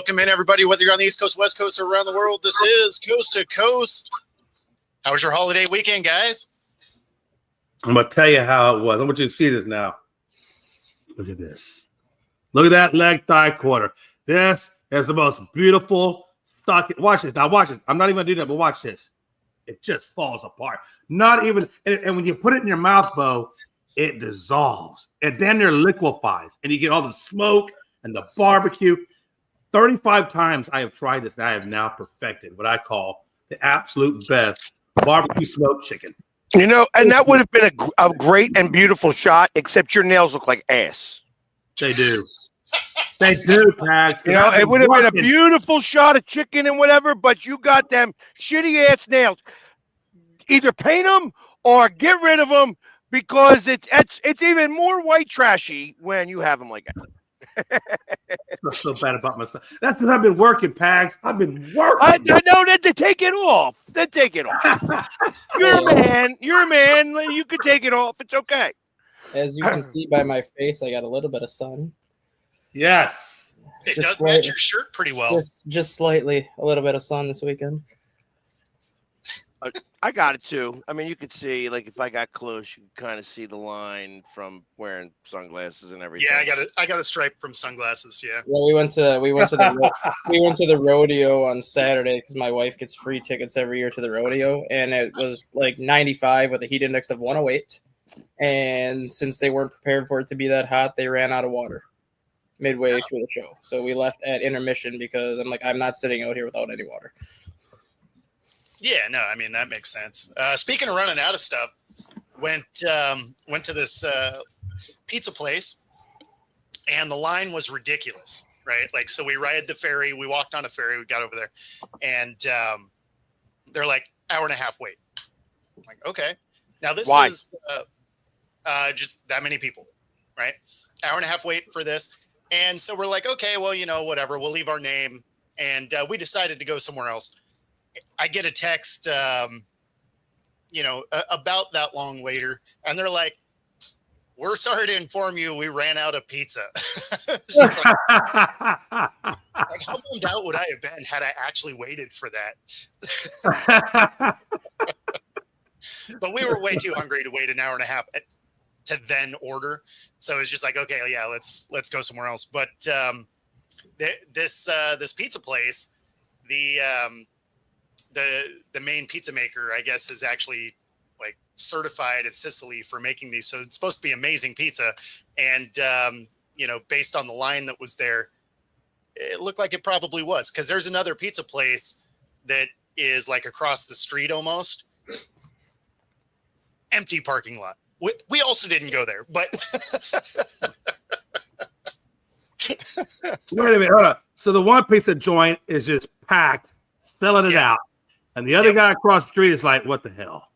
welcome in everybody, whether you're on the East Coast, West Coast, or around the world. This is Coast to Coast. How was your holiday weekend, guys? I'm going to tell you how it was. I want you to see this now. Look at this. Look at that leg thigh quarter. This is the most beautiful stock. Watch this. Now watch this. I'm not even going to do that, but watch this. It just falls apart. Not even, and when you put it in your mouth, Bo, it dissolves. And then it liquefies. And you get all the smoke and the barbecue. 35 times I have tried this, and I have now perfected what I call the absolute best barbecue smoked chicken. You know, and that would have been a great and beautiful shot, except your nails look like ass. They do. They do, Pags. You know, it would have been a beautiful shot of chicken and whatever, but you got them shitty ass nails. Either paint them or get rid of them, because it's even more white trashy when you have them like that. I feel so bad about myself. That's because I've been working, Pags. I've been working. I know that. Take it off. Then take it off. You're a man. You're a man. You can take it off. It's okay. As you can see by my face, I got a little bit of sun. Yes. It does match your shirt pretty well. Just slightly, a little bit of sun this weekend. I got it too. I mean, you could see, like, if I got close, you could kind of see the line from wearing sunglasses and everything. Yeah, I got a stripe from sunglasses. Yeah. Well, we went to the rodeo on Saturday because my wife gets free tickets every year to the rodeo, and it was like 95 with a heat index of 108. And since they weren't prepared for it to be that hot, they ran out of water midway through the show. So we left at intermission because I'm not sitting out here without any water. Yeah, no, I mean, that makes sense. Speaking of running out of stuff, went to this pizza place, and the line was ridiculous, right? Like, so we ride the ferry, we walked on a ferry, we got over there, and they're like, hour and a half wait. I'm like, okay. Now this is just that many people, right? Hour and a half wait for this. And so we're like, okay, well, you know, whatever, we'll leave our name. And we decided to go somewhere else. I get a text, about that long later, and they're like, "We're sorry to inform you, we ran out of pizza." Like, how bummed out would I have been had I actually waited for that? But we were way too hungry to wait an hour and a half to then order, so it's just like, okay, yeah, let's go somewhere else. But this pizza place, the main pizza maker, I guess, is actually like certified in Sicily for making these. So it's supposed to be amazing pizza. And, based on the line that was there, it looked like it probably was, because there's another pizza place that is like across the street almost. Empty parking lot. We also didn't go there, but. Wait a minute. Hold on. So the one pizza joint is just packed, selling it out. And the other guy across the street is like, what the hell?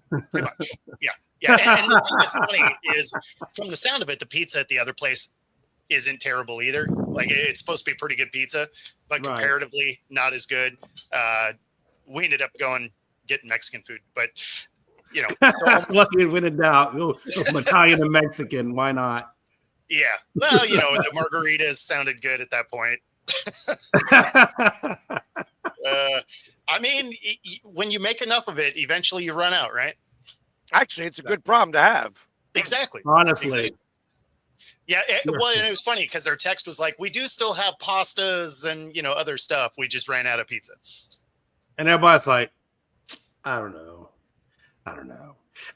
Pretty much. Yeah. Yeah. And the thing that's funny is, from the sound of it, the pizza at the other place isn't terrible either. Like, it's supposed to be pretty good pizza, but comparatively not as good. We ended up getting Mexican food, but, lucky when in doubt, go from Italian to Mexican. Why not? Yeah. Well, the margaritas sounded good at that point. I mean, when you make enough of it, eventually you run out, right? Actually, it's a good problem to have. Exactly. Honestly. Exactly. Yeah. And it was funny because their text was like, we do still have pastas and, other stuff. We just ran out of pizza. And everybody's like, I don't know.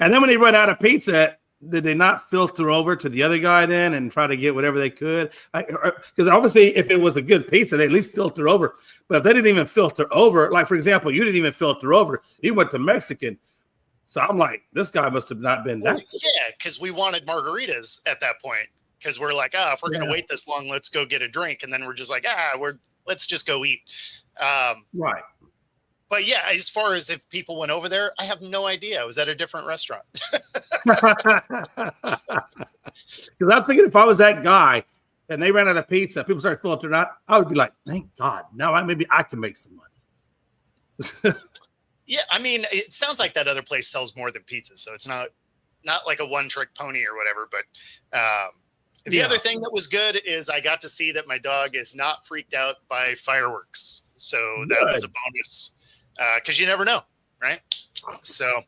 And then when they run out of pizza, did they not filter over to the other guy then and try to get whatever they could? Because obviously, if it was a good pizza, they at least filter over. But if they didn't even filter over, like, for example, you didn't even filter over, you went to Mexican. So I'm like, this guy must have not been that good. Yeah, because we wanted margaritas at that point. Because we're like, if we're going to wait this long, let's go get a drink. And then we're just like, let's just go eat. Right. But yeah, as far as if people went over there, I have no idea. I was at a different restaurant. Because I'm thinking, if I was that guy and they ran out of pizza, people started filtering out, I would be like, thank God. Now maybe I can make some money. Yeah, I mean, it sounds like that other place sells more than pizza. So it's not like a one-trick pony or whatever, but The other thing that was good is I got to see that my dog is not freaked out by fireworks. So that was a bonus because you never know, right? So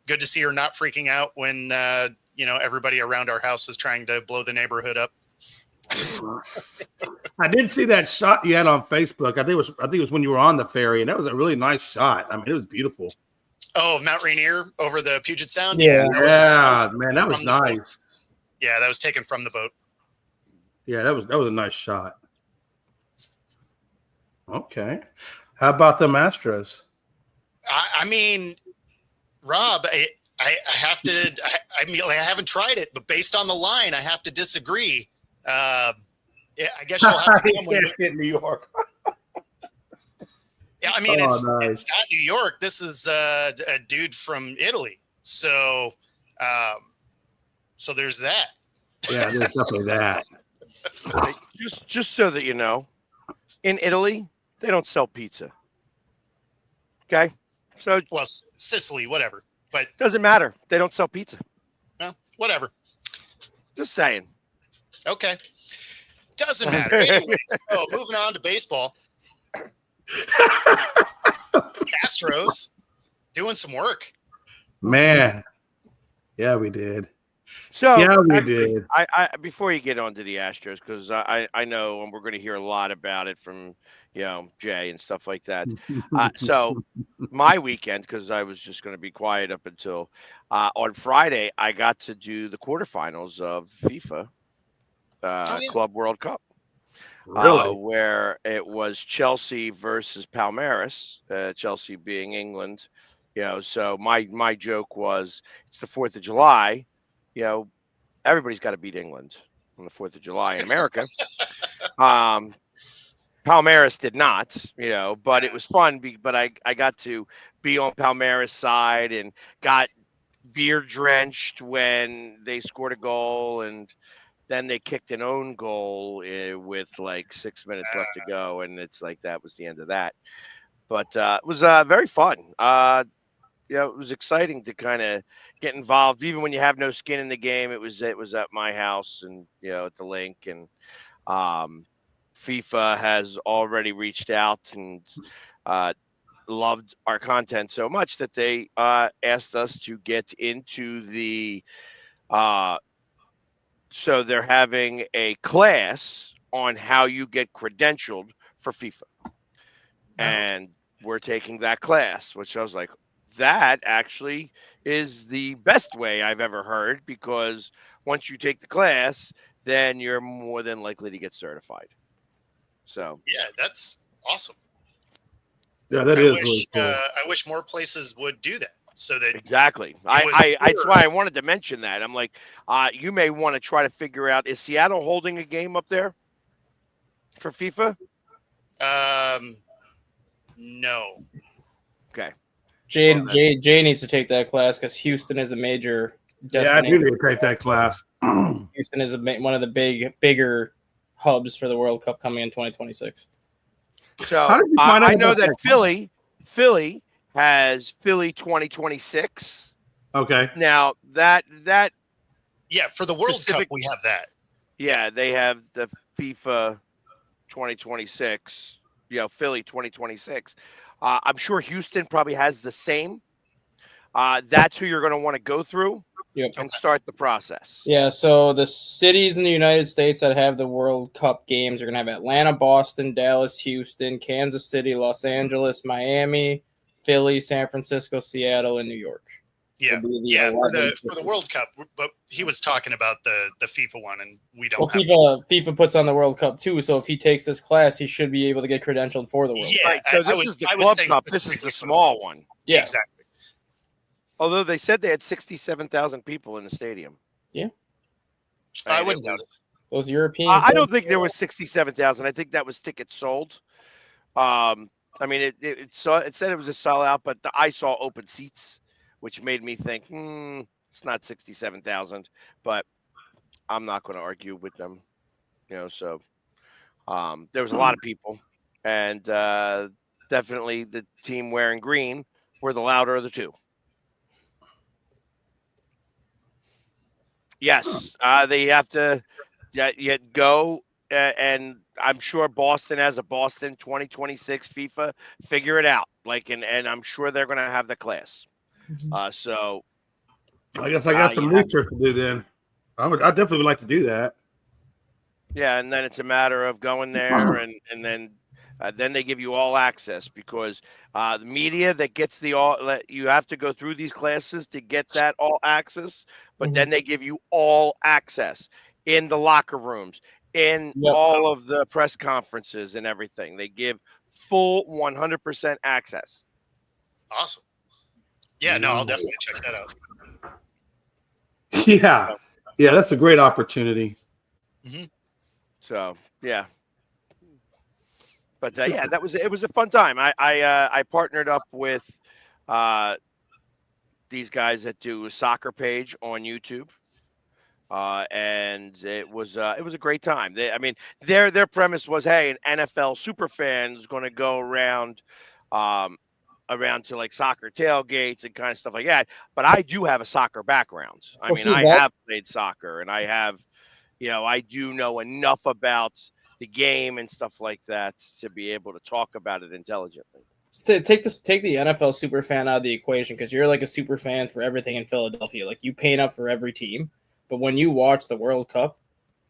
good to see her not freaking out when, everybody around our house was trying to blow the neighborhood up. I didn't see that shot you had on Facebook. I think it was when you were on the ferry, and that was a really nice shot. I mean, it was beautiful. Oh, Mount Rainier over the Puget Sound. Yeah. That was from the boat. nice. Yeah, that was taken from the boat. Yeah, that was a nice shot. Okay, how about the Astros? I mean, Rob, I have to. I haven't tried it, but based on the line, I have to disagree. Yeah, I guess you'll have to come can't hit New York. Yeah, I mean, nice. It's not New York. This is a dude from Italy. So there's that. Yeah, there's definitely that. Just so that you know, in Italy, they don't sell pizza. Okay? So Well, Sicily, whatever. But doesn't matter. They don't sell pizza. well, whatever. Just saying. Okay. Doesn't matter. Anyway, so moving on to baseball. Astros doing some work. Man. Yeah, we did. So Yeah, we actually, did. I before you get on to the Astros, because I know, and we're going to hear a lot about it from Jay and stuff like that. So my weekend, because I was just going to be quiet up until on Friday, I got to do the quarterfinals of FIFA Club World Cup. Really? Where it was Chelsea versus Palmeiras, Chelsea being England. So my joke was, it's the 4th of July. Everybody's got to beat England on the 4th of July in America. Palmeiras did not, but it was fun. But I got to be on Palmeiras' side and got beer drenched when they scored a goal, and then they kicked an own goal with like 6 minutes left to go, and it's like that was the end of that. But it was very fun. It was exciting to kind of get involved, even when you have no skin in the game. It was at my house and at the link, and FIFA has already reached out and loved our content so much that they asked us to get into the. So they're having a class on how you get credentialed for FIFA, and we're taking that class, which I was like, that actually is the best way I've ever heard, because once you take the class, then you're more than likely to get certified. So yeah, that's awesome. Yeah, that is really cool. I wish more places would do that. So that exactly, that's why I wanted to mention that. I'm like, you may want to try to figure out, is Seattle holding a game up there for FIFA? No. Okay. Jay needs to take that class because Houston is a major destination. Yeah, I do need to take that class. Houston is one of the bigger hubs for the World Cup coming in 2026. So I know that Philly has Philly 2026. Okay. Now that yeah, for the World Cup we have that. Yeah, they have the FIFA 2026. Philly 2026. I'm sure Houston probably has the same. That's who you're going to want to go through and start the process. Yeah, so the cities in the United States that have the World Cup games are going to have Atlanta, Boston, Dallas, Houston, Kansas City, Los Angeles, Miami, Philly, San Francisco, Seattle, and New York. Yeah, for the World Cup, but he was talking about the FIFA one, and we don't. Well, FIFA puts on the World Cup too, so if he takes this class, he should be able to get credentialed for the World Cup. Right, so this is the Club Cup. This is the small one. Yeah, exactly. Although they said they had 67,000 people in the stadium. Yeah, I wouldn't doubt it. Those European. I don't think there was 67,000. I think that was tickets sold. I mean, it said it was a sellout, but I saw open seats, which made me think, it's not 67,000, but I'm not going to argue with them, so there was a lot of people, and definitely the team wearing green were the louder of the two. Yes, they have to yet go, and I'm sure Boston has a Boston 2026 FIFA. Figure it out, like, and I'm sure they're going to have the class. So I guess I got some yeah, research to do then. I definitely would like to do that. yeah, and then it's a matter of going there, and then they give you all access because the media that gets you have to go through these classes to get that all access, but then they give you all access in the locker rooms, in Yep. all of the press conferences and everything. They give full 100% access. Awesome. Yeah, no, I'll definitely check that out. Yeah, yeah, that's a great opportunity. So yeah. But yeah, it was a fun time. I partnered up with these guys that do a soccer page on YouTube, and it was a great time. I mean, their premise was, hey, an NFL super fan is going to go um, around to like soccer tailgates and kind of stuff like that. But I do have a soccer background. I mean, I have played soccer, and I do know enough about the game and stuff like that to be able to talk about it intelligently. To take the NFL super fan out of the equation, because you're like a super fan for everything in Philadelphia. Like, you paint up for every team, but when you watch the World Cup,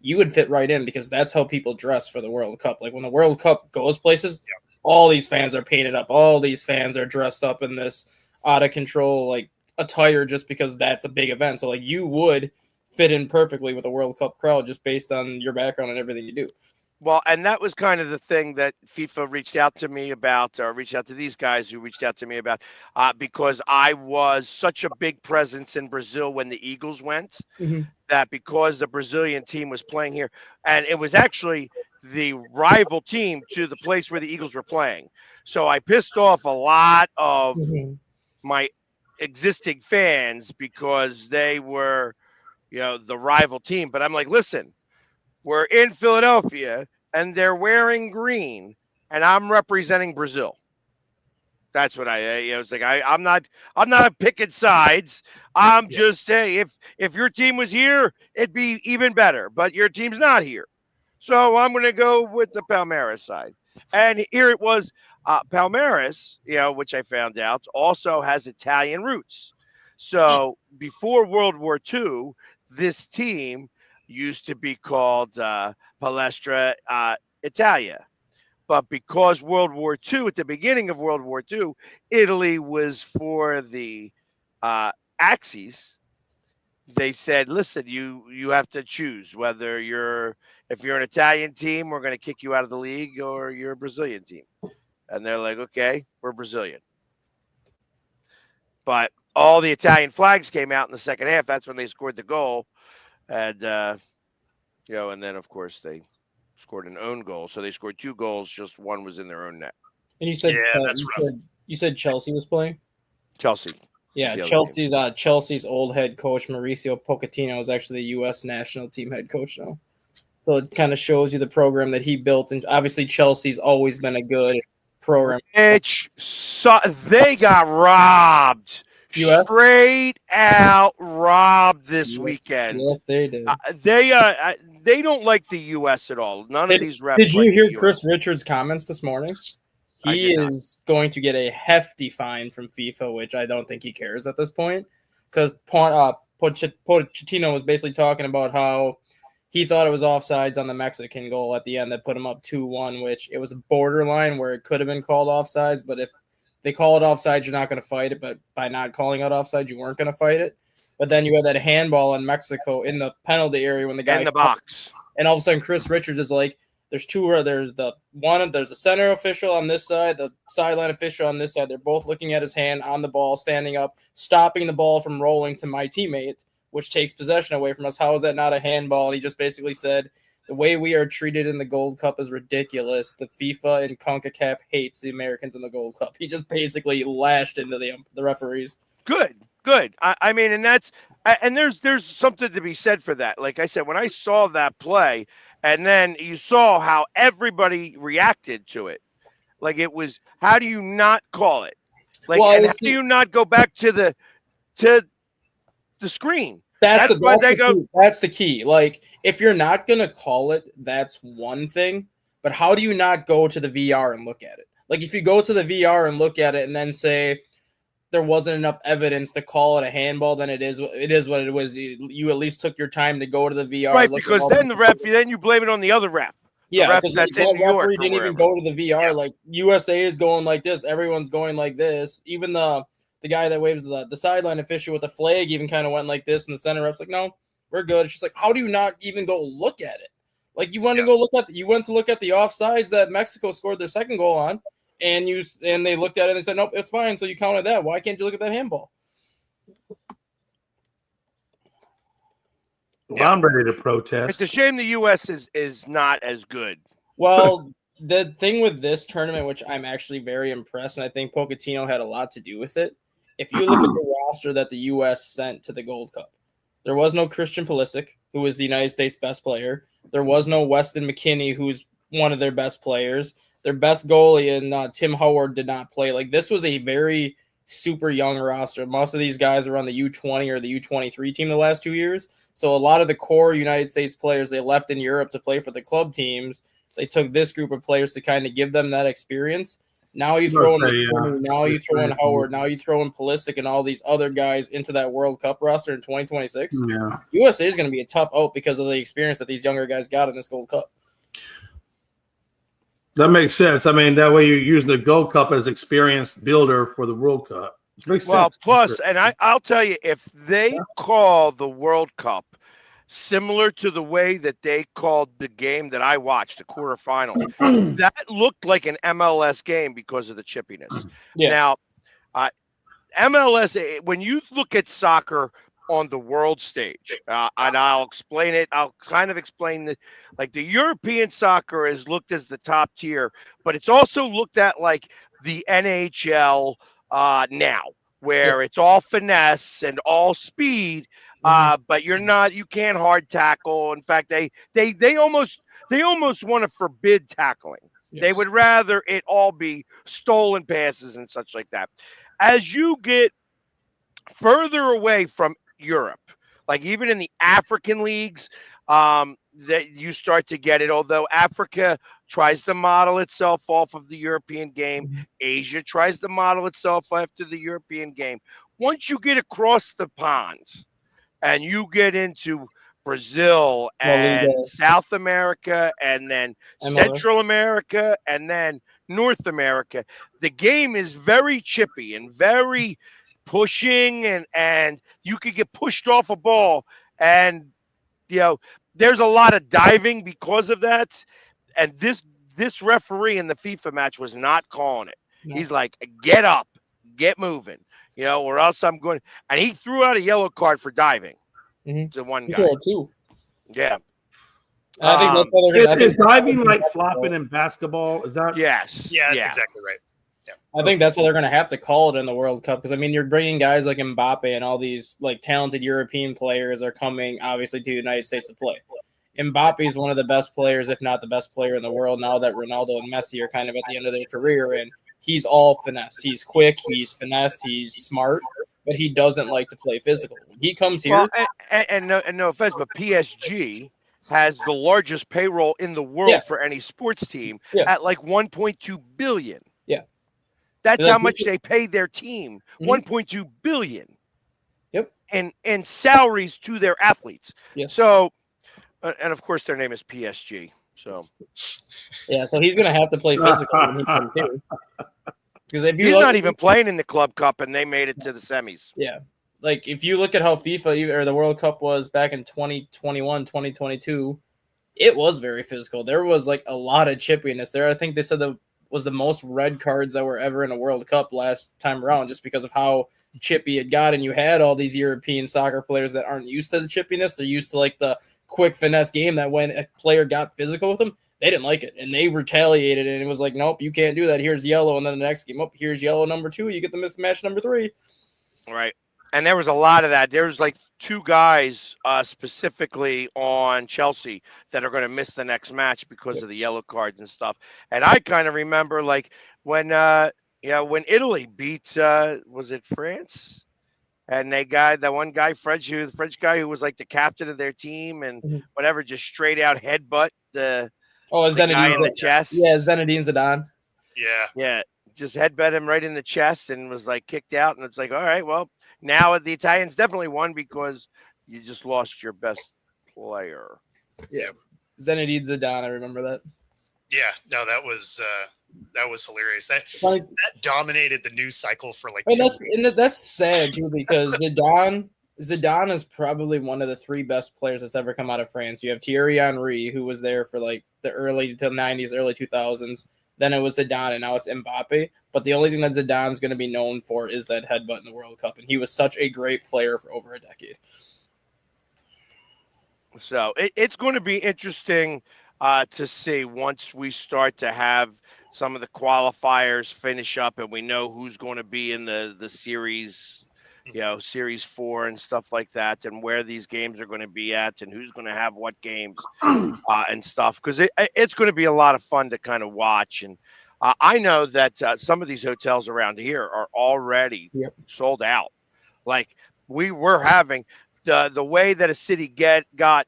you would fit right in because that's how people dress for the World Cup. Like, when the World Cup goes places, all these fans are painted up. All these fans are dressed up in this out of control like attire just because that's a big event. So like, you would fit in perfectly with the World Cup crowd just based on your background and everything you do. Well, and that was kind of the thing that FIFA reached out to me about, or reached out to these guys who reached out to me about, because I was such a big presence in Brazil when the Eagles went, that because the Brazilian team was playing here, and it was actually the rival team to the place where the Eagles were playing. So I pissed off a lot of my existing fans because they were, the rival team. But I'm like, listen, we're in Philadelphia and they're wearing green and I'm representing Brazil. That's what I was like. I'm not picking sides. I'm just, hey, if your team was here, it'd be even better, but your team's not here. So I'm going to go with the Palmeiras side. And here it was, Palmeiras, which I found out also has Italian roots. So before World War II, this team used to be called Palestra Italia. But because World War II, at the beginning of World War II, Italy was for the Axis. They said, listen, you have to choose whether if you're an Italian team, we're going to kick you out of the league, or you're a Brazilian team. And they're like, okay, we're Brazilian. But all the Italian flags came out in the second half. That's when they scored the goal. And, and then, of course, they scored an own goal. So they scored 2 goals. Just one was in their own net. And you said, that's rough. You said Chelsea was playing? Chelsea. Yeah, Chelsea's old head coach, Mauricio Pochettino, is actually the U.S. national team head coach now. So it kind of shows you the program that he built. And obviously Chelsea's always been a good program. They got robbed. US? Straight out robbed this weekend. Yes, they did. They don't like the U.S. at all. None of these refs. Did you hear Chris Richards' comments this morning? He is not. going to get a hefty fine from FIFA, which I don't think he cares at this point, because Pochettino was basically talking about how he thought it was offsides on the Mexican goal at the end that put him up 2-1, which it was a borderline where it could have been called offsides, but if they call it offsides, you're not going to fight it, but by not calling it offside, you weren't going to fight it. But then you had that handball in Mexico in the penalty area when the guy in the box, and all of a sudden Chris Richards is like, there's the center official on this side, the sideline official on this side. They're both looking at his hand on the ball, standing up, stopping the ball from rolling to my teammate, which takes possession away from us. How is that not a handball? And he just basically said, the way we are treated in the Gold Cup is ridiculous. The FIFA and CONCACAF hates the Americans in the Gold Cup. He just basically lashed into the referees. Good. I mean, and there's something to be said for that. Like I said, when I saw that play, and then you saw how everybody reacted to it, like it was, how do you not call it? Like, how do you not go back to the screen? That's why they the go. key. That's the key. Like, if you're not gonna call it, that's one thing. But how do you not go to the VR and look at it? Like, if you go to the VR and look at it, and then say there wasn't enough evidence to call it a handball, then it is what it was. You at least took your time to go to the VR, Right, look at because all then then you blame it on the other ref. Yeah, ref because that's in that New York referee or didn't even wherever. go to the VR. Yeah. Like, USA is going like this, everyone's going like this. Even the guy that waves the sideline official with the flag even kind of went like this, and the center ref's like, "No, we're good." It's just like, how do you not even go look at it? Like, you went to go look at you went to look at the offsides that Mexico scored their second goal on, and they looked at it and said, "Nope, it's fine." So you counted that. Why can't you look at that handball? Well, I'm ready to It's protest. a shame the U.S. is not as good. Well, the thing with this tournament, which I'm actually very impressed, and I think Pochettino had a lot to do with it. If you look at the roster that the U.S. sent to the Gold Cup, there was no Christian Pulisic, who was the United States best player. There was no Weston McKennie, who's one of their best players. Their best goalie and Tim Howard did not play. Like, this was a very super young roster. Most of these guys are on the U20 or the U23 team the last 2 years. So a lot of the core United States players, they left in Europe to play for the club teams. They took this group of players to kind of give them that experience. Now you throw in McKinney, now you throw in Howard, now you throw in Pulisic and all these other guys into that World Cup roster in 2026. Yeah. USA is going to be a tough out because of the experience that these younger guys got in this Gold Cup. That makes sense. I mean, that way you're using the Gold Cup as experience builder for the World Cup. It makes sense. Plus, and I'll tell you, if they call the World Cup similar to the way that they called the game that I watched, the quarterfinals, that looked like an MLS game because of the chippiness. Yeah. Now, MLS, when you look at soccer on the world stage, and I'll explain it, I'll kind of explain that, like, the European soccer is looked as the top tier, but it's also looked at like the NHL now, where it's all finesse and all speed. But you can't hard tackle. In fact, they almost want to forbid tackling. Yes. They would rather it all be stolen passes and such like that. As you get further away from Europe, like even in the African leagues, that you start to get it. Although Africa tries to model itself off of the European game, Asia tries to model itself after the European game. Once you get across the pond and you get into Brazil and South America and then Central America and then North America, the game is very chippy and very pushing, and you could get pushed off a ball, and there's a lot of diving because of that. And this referee in the FIFA match was not calling it. No. He's like, get up, get moving, or else I'm going. And he threw out a yellow card for diving to one guy. Too. Yeah. I think that's what they're is diving like flopping in basketball? Is that? Yes. Yeah, that's exactly right. I think that's what they're going to have to call it in the World Cup, because, I mean, you're bringing guys like Mbappe and all these like talented European players are coming, obviously, to the United States to play. Mbappe is one of the best players, if not the best player in the world, now that Ronaldo and Messi are kind of at the end of their career, and he's all finesse. He's quick, he's finesse, he's smart, but he doesn't like to play physical. When he comes here, and no offense, but PSG has the largest payroll in the world for any sports team at like 1.2 billion. Yeah. That's how much they pay their team. 1.2 billion. Yep. And salaries to their athletes. Yes. So, and of course their name is PSG. So yeah, so he's gonna have to play physical when he comes here. Because if he's not even playing in the Club Cup, and they made it to the semis. Yeah. Like, if you look at how FIFA or the World Cup was back in 2021, 2022, it was very physical. There was like a lot of chippiness there. I think they said that was the most red cards that were ever in a World Cup last time around, just because of how chippy it got. And you had all these European soccer players that aren't used to the chippiness. They're used to like the quick finesse game that when a player got physical with them, they didn't like it. And they retaliated, and it was like, nope, you can't do that. Here's yellow. And then the next game, here's yellow number 2. You get the mismatch number 3. Right. And there was a lot of that. There was like 2 guys specifically on Chelsea that are going to miss the next match because of the yellow cards and stuff. And I kind of remember like when Italy beat, was it France? And they got that one guy, the French guy who was like the captain of their team and Mhm. whatever, just straight out headbutt the Oh, the guy in the Zinedine. chest. Yeah, Zinedine Zidane. Yeah. Yeah, just headbutt him right in the chest and was like kicked out. And it's like, all right, well, now the Italians definitely won because you just lost your best player. Yeah, Zinedine Zidane. I remember that. Yeah. No, that was hilarious. That Like, dominated the news cycle for like and 2 that's weeks. that's sad too because Zidane is probably one of the 3 best players that's ever come out of France. You have Thierry Henry, who was there for like the early to 90s, early 2000s. Then it was Zidane, and now it's Mbappe. But the only thing that Zidane's going to be known for is that headbutt in the World Cup, and he was such a great player for over a decade. So it's going to be interesting to see once we start to have some of the qualifiers finish up and we know who's going to be in the series, series 4 and stuff like that, and where these games are going to be at and who's going to have what games and stuff, because it's going to be a lot of fun to kind of watch. And I know that some of these hotels around here are already sold out. Like we were having the way that a city got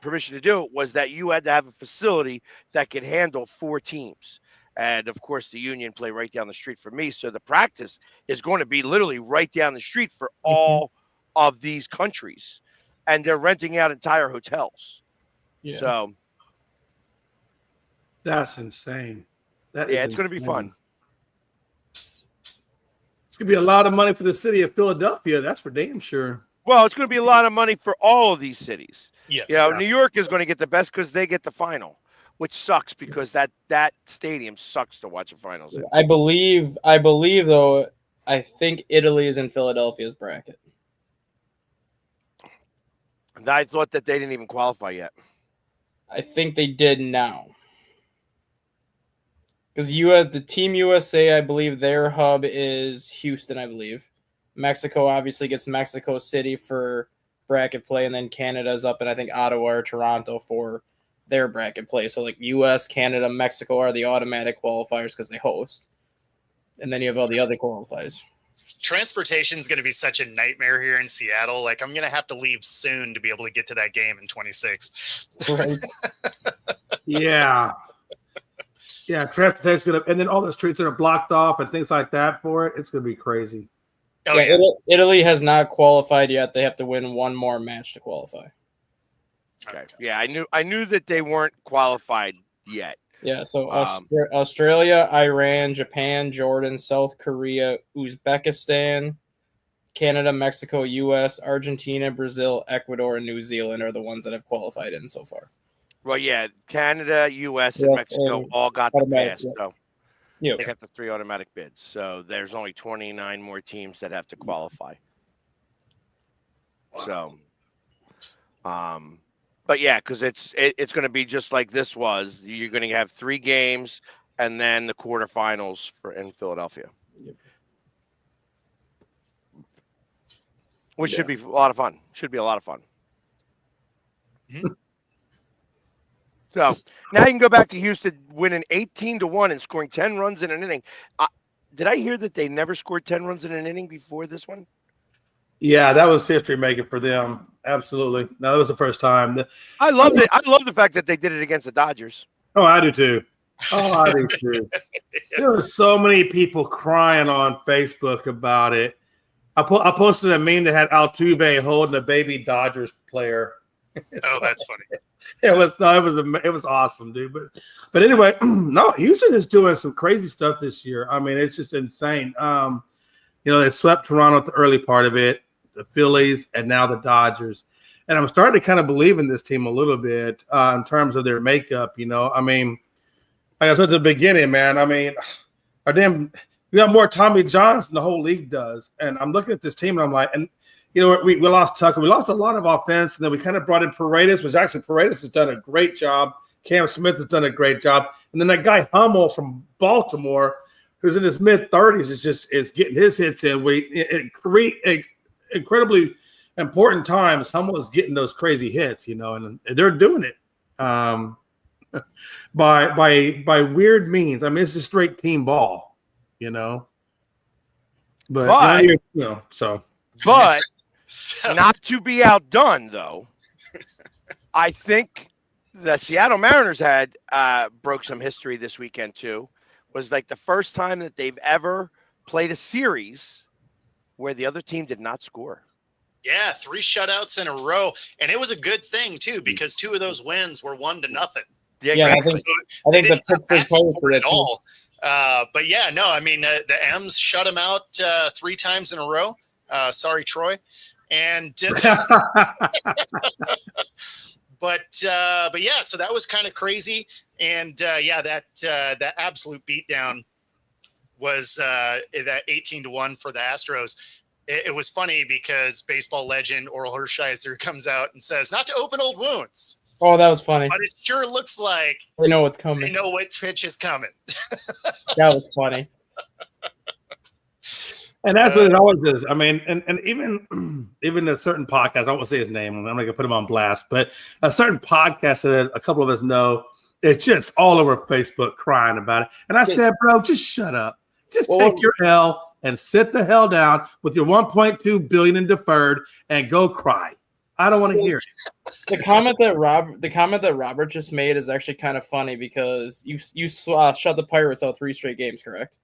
permission to do it was that you had to have a facility that could handle 4 teams. And of course, the Union play right down the street from me. So the practice is going to be literally right down the street for all of these countries. And they're renting out entire hotels. Yeah. So That's insane. it's going to be fun. It's going to be a lot of money for the city of Philadelphia. That's for damn sure. Well, it's going to be a lot of money for all of these cities. Yes. New York is going to get the best because they get the final, which sucks because that stadium sucks to watch the finals in. I believe though. I think Italy is in Philadelphia's bracket. And I thought that they didn't even qualify yet. I think they did now. Because the Team USA, I believe their hub is Houston, I believe. Mexico obviously gets Mexico City for bracket play, and then Canada's up in, I think, Ottawa or Toronto for their bracket play. So, like, US, Canada, Mexico are the automatic qualifiers because they host. And then you have all the other qualifiers. Transportation is going to be such a nightmare here in Seattle. Like, I'm going to have to leave soon to be able to get to that game in 26. Right. Yeah. Yeah, transportation's going to – and then all the streets that are blocked off and things like that for it, it's going to be crazy. Oh, yeah. Italy has not qualified yet. They have to win one more match to qualify. Okay. Yeah, I knew that they weren't qualified yet. Yeah, so Australia, Iran, Japan, Jordan, South Korea, Uzbekistan, Canada, Mexico, US, Argentina, Brazil, Ecuador, and New Zealand are the ones that have qualified in so far. Well, yeah, Canada, US, and Mexico all got the pass. So they got the 3 automatic bids. So there's only 29 more teams that have to qualify. So, but yeah, because it's going to be just like this was. You're going to have 3 games and then the quarterfinals in Philadelphia, which should be a lot of fun. Should be a lot of fun. Mm-hmm. So now you can go back to Houston winning 18-1 and scoring 10 runs in an inning. Did I hear that they never scored 10 runs in an inning before this one? Yeah, that was history making for them. Absolutely. No, that was the first time. I loved it. I love the fact that they did it against the Dodgers. Oh, I do too. Oh, I do too. There were so many people crying on Facebook about it. I posted a meme that had Altuve holding a baby Dodgers player. Oh, that's funny. It was awesome, dude. But anyway, no, Houston is doing some crazy stuff this year. I mean, it's just insane. They swept Toronto at the early part of it, the Phillies, and now the Dodgers. And I'm starting to kind of believe in this team a little bit in terms of their makeup. I mean, like I said at the beginning, man. I mean, we got more Tommy Johns than the whole league does. And I'm looking at this team, and I'm like, and we lost Tucker. We lost a lot of offense, and then we kind of brought in Paredes, which actually Paredes has done a great job. Cam Smith has done a great job. And then that guy Hummel from Baltimore, who's in his mid-30s, is getting his hits in. Incredibly important times, Hummel is getting those crazy hits, and they're doing it by weird means. I mean, it's just straight team ball, But so But So, not to be outdone, though, I think the Seattle Mariners had broke some history this weekend too. Was like the first time that they've ever played a series where the other team did not score. yeah, 3 shutouts in a row, and it was a good thing too because 2 of those wins were 1-0. Yeah, I think they the didn't Pittsburgh have Pirates scored did at that too. all. But yeah, no, I mean the M's shut him out 3 times in a row. Sorry, Troy. And but yeah, so that was kind of crazy. And yeah, that absolute beatdown was that 18-1 for the Astros. It was funny because baseball legend Oral Hershiser comes out and says, "Not to open old wounds." Oh, that was funny. But it sure looks like They know what's they coming. know what pitch is coming. That was funny. And that's what it always is. I mean, and even a certain podcast, I won't say his name, I'm not going to put him on blast, but a certain podcast that a couple of us know, it's just all over Facebook crying about it. And I said, bro, just shut up. Just take your L and sit the hell down with your 1.2 billion in deferred and go cry. I don't want to hear it. The comment that Robert just made is actually kind of funny because you shut the Pirates out 3 straight games, correct?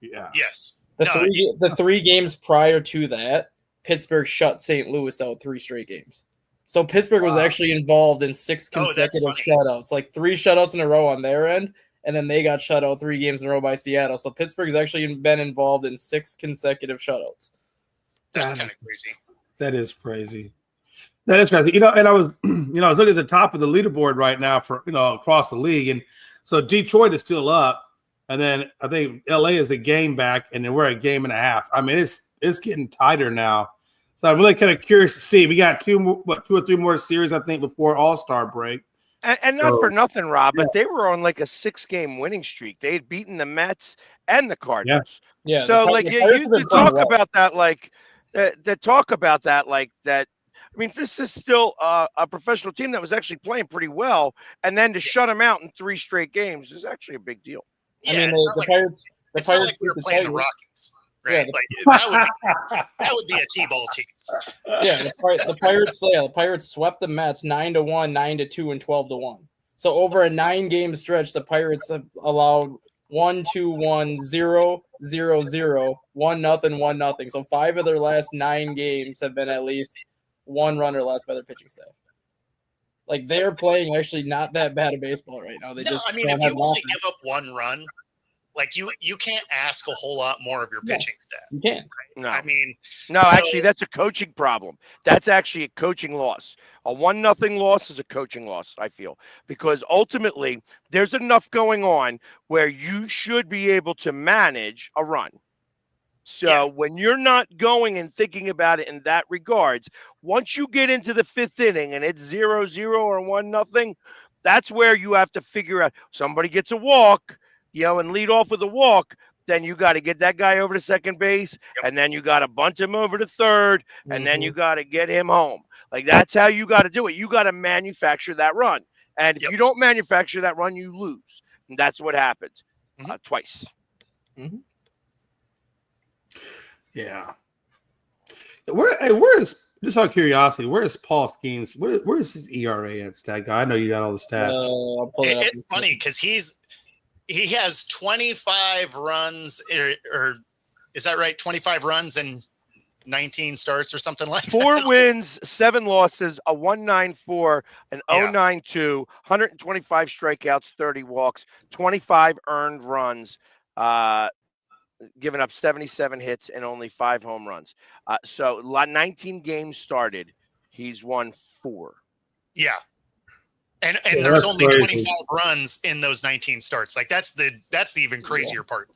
Yeah. Yes. The 3 games prior to that, Pittsburgh shut St. Louis out 3 straight games. So Pittsburgh was actually involved in 6 consecutive shutouts, like 3 shutouts in a row on their end, and then they got shut out 3 games in a row by Seattle. So Pittsburgh's actually been involved in 6 consecutive shutouts. That's kind of crazy. That is crazy. That is crazy. And I was, I was looking at the top of the leaderboard right now for, across the league. And so Detroit is still up. And then I think LA is a game back, and then we're a game and a half. I mean, it's getting tighter now. So I'm really kind of curious to see. We got 2 or 3 more series, I think, before All-Star break. And not for nothing, Rob, but they were on like a 6-game winning streak. They had beaten the Mets and the Cardinals. Yeah. So like you talk about that, like that talk about that, like that. I mean, this is still a professional team that was actually playing pretty well, and then to shut them out in 3 straight games is actually a big deal. Yeah, I mean, the Pirates. It's not like we were playing the Rockies, right? Like that would be a T-ball team. Yeah, the Pirates. Yeah, the Pirates swept the Mets 9-1, 9-2, and 12-1. So over a 9-game stretch, the Pirates have allowed 1-2-1, 0-0-0, 1-0, 1-0. So 5 of their last 9 games have been at least 1 run or less by their pitching staff. Like they're playing actually not that bad of baseball right now. If you only give up 1 run, like you can't ask a whole lot more of your pitching staff. You can't. Right? No. I mean, actually, that's a coaching problem. That's actually a coaching loss. A 1-0 loss is a coaching loss, I feel, because ultimately there's enough going on where you should be able to manage a run. So when you're not going and thinking about it in that regards, once you get into the 5th inning and it's 0-0 or 1-0, that's where you have to figure out somebody gets a walk, and lead off with a walk. Then you got to get that guy over to second base, and then you got to bunt him over to third, and then you got to get him home. Like that's how you got to do it. You got to manufacture that run, and if you don't manufacture that run, you lose. And that's what happened twice. Mm-hmm. Yeah. Where is, just out of curiosity, where is Paul Skeens? Where is his ERA at, stat guy? I know you got all the stats. It's funny because he has 25 runs, or is that right? 25 runs and 19 starts or something like that. 4 wins, 7 losses, a 1.94, an 0.92, 125 strikeouts, 30 walks, 25 earned runs, giving up 77 hits and only 5 home runs. So 19 games started. He's won 4. Yeah. And there's only 25 runs in those 19 starts. Like that's the even crazier part.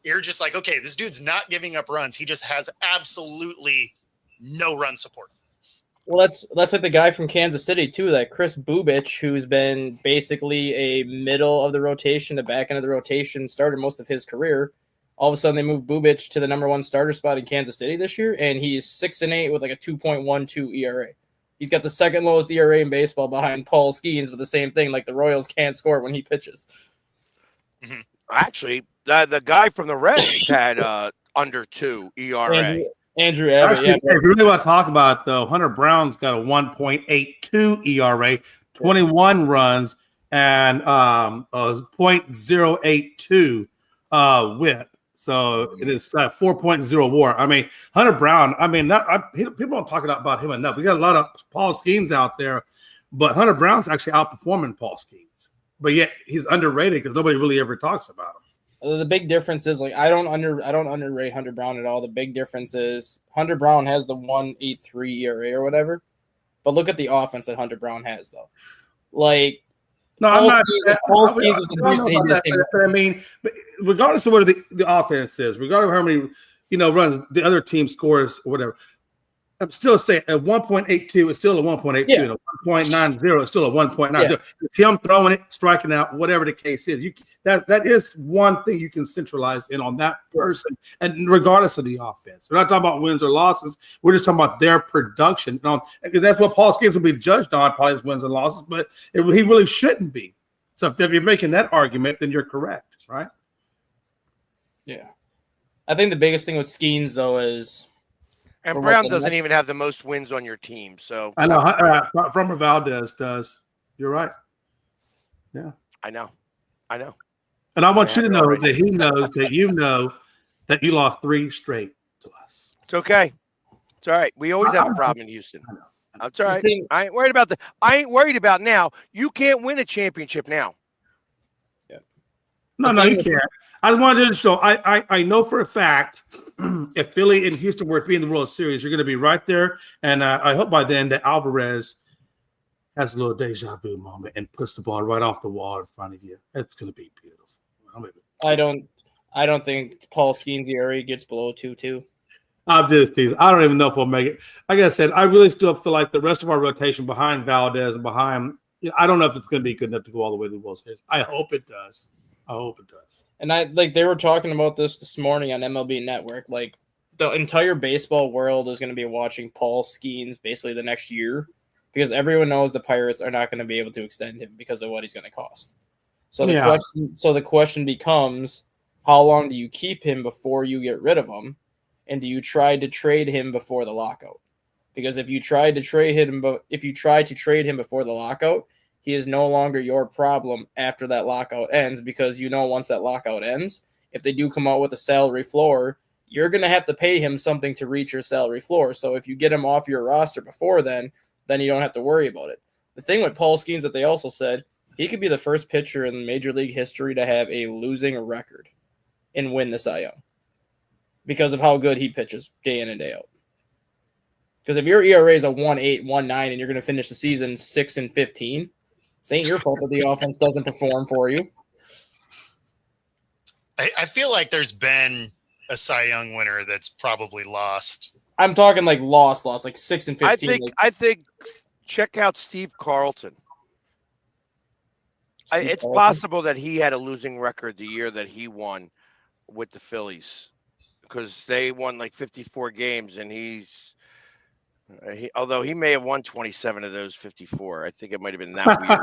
You're just like, okay, this dude's not giving up runs. He just has absolutely no run support. Well, that's like the guy from Kansas City too, that Chris Bubich, who's been basically a middle of the rotation, the back end of the rotation starter most of his career. All of a sudden, they moved Bubich to the number 1 starter spot in Kansas City this year, and he's 6-8 with like a 2.12 ERA. He's got the second lowest ERA in baseball behind Paul Skeens, but the same thing, like the Royals can't score when he pitches. Mm-hmm. Actually, the guy from the Reds had under 2 ERA. Andrew Abbott. Actually, if you really want to talk about it, though, Hunter Brown's got a 1.82 ERA, 21 runs, and a 0.082 WHIP. So it is 4.0 WAR. I mean, Hunter Brown. I mean, people don't talk about him enough. We got a lot of Paul Skeens out there, but Hunter Brown's actually outperforming Paul Skeens. But yet he's underrated because nobody really ever talks about him. The big difference is I don't underrate Hunter Brown at all. The big difference is Hunter Brown has the 1.83 ERA or whatever, but look at the offense that Hunter Brown has though. Like, no, I'm not. I mean, regardless of what the offense is, regardless of how many runs the other team scores or whatever, I'm still saying a 1.82 is still a 1.82. Yeah. And a 1.90 is still a 1.90. Yeah. It's him throwing it, striking out, whatever the case is. That is one thing you can centralize in on that person, and regardless of the offense. We're not talking about wins or losses. We're just talking about their production. That's what Paul Skeens will be judged on, probably his wins and losses, but he really shouldn't be. So if you're making that argument, then you're correct, right? Yeah. I think the biggest thing with Skeens, though, is – and Brown doesn't even have the most wins on your team. So I know Framber Valdez does. You're right. Yeah, I know. And I want you to know that he knows that you know that you lost 3 straight to us. It's okay. It's all right. We always have a problem in Houston. That's all right. I ain't worried about I ain't worried about now. You can't win a championship now. Yeah. No, you can't. I wanted to show. I know for a fact if Philly and Houston were to be in the World Series, you're going to be right there. And I hope by then that Alvarez has a little deja vu moment and puts the ball right off the wall in front of you. It's going to be beautiful. I don't think Paul Skeens' ERA gets below 2.2. I'm just teasing. I don't even know if we'll make it. Like I said, I really still feel like the rest of our rotation behind Valdez and behind. I don't know if it's going to be good enough to go all the way to the World Series. I hope it does. And they were talking about this morning on MLB Network. Like, the entire baseball world is going to be watching Paul Skeens basically the next year because everyone knows the Pirates are not going to be able to extend him because of what he's going to cost. So the question becomes, how long do you keep him before you get rid of him, and do you try to trade him before the lockout? Because if you try to trade him before the lockout, he is no longer your problem after that lockout ends, because once that lockout ends, if they do come out with a salary floor, you're going to have to pay him something to reach your salary floor. So if you get him off your roster before then you don't have to worry about it. The thing with Paul Skeens that they also said, he could be the first pitcher in Major League history to have a losing record and win the Cy Young because of how good he pitches day in and day out. Because if your ERA is a 1.8, 1.9, and you're going to finish the season 6-15, it ain't your fault that the offense doesn't perform for you. I feel like there's been a Cy Young winner that's probably lost. I'm talking like lost, like 6-15. I think check out Steve Carlton. It's possible that he had a losing record the year that he won with the Phillies, because they won like 54 games, and although he may have won 27 of those 54, I think it might have been that weird.